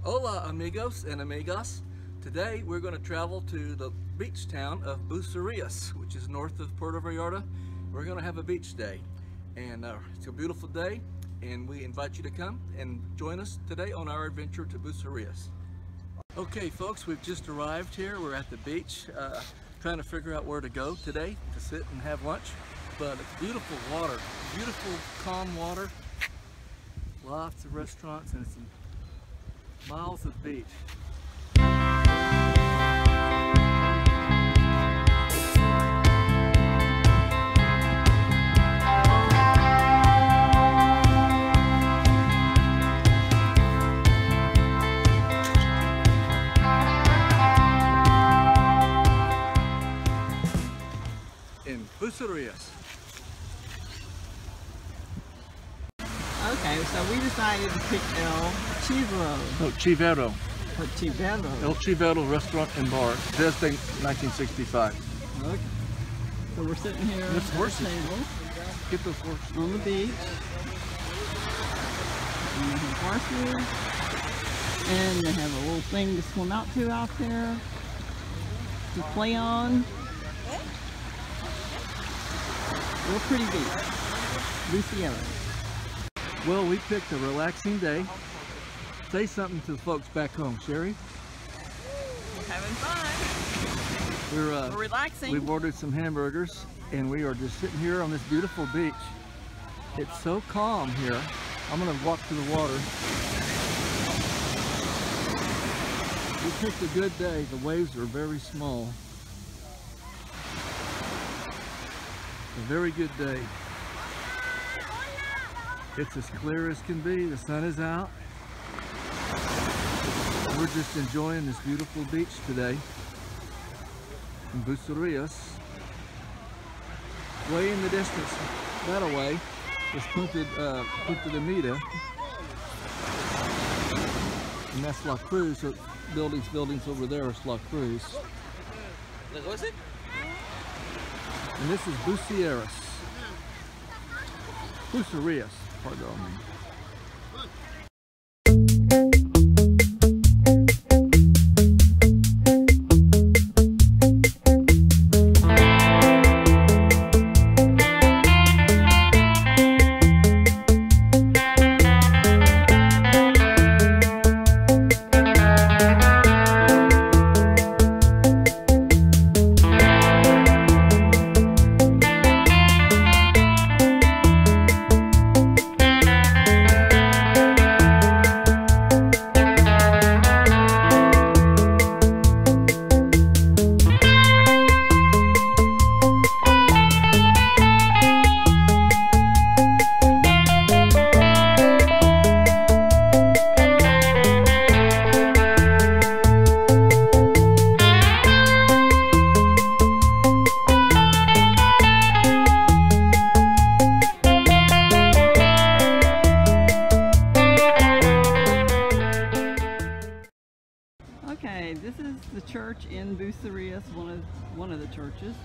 Hola amigos and amigas. Today we're going to travel to the beach town of Bucerias, which is north of Puerto Vallarta. We're going to have a beach day, and it's a beautiful day, and we invite you to come and join us today on our adventure to Bucerias. Okay folks, we've just arrived here. We're at the beach trying to figure out where to go today to sit and have lunch, but it's beautiful water, beautiful calm water, lots of restaurants, and some miles of beach. In Bucerias. Okay, so we decided to pick El Chivero. No, Chivero. Or Chivero. El Chivero Restaurant and Bar. This thing, 1965. Okay. So we're sitting here at the table. Get those horses. On the beach. And they have horses. And they have a little thing to swim out to out there. To play on. Real pretty beach. Bucerias. Well, we picked a relaxing day. Say something to the folks back home, Sherry. We're having fun. We're relaxing. We've ordered some hamburgers, and we are just sitting here on this beautiful beach. It's so calm here. I'm going to walk to the water. We picked a good day. The waves are very small. A very good day. It's as clear as can be. The sun is out. We're just enjoying this beautiful beach today in Bucerias. Way in the distance, that away, is Punta de Mita. And that's La Cruz. So buildings over there is La Cruz. And this is Bucerias. Bucerias, pardon me. Okay, this is the church in Bucerias, one of the churches.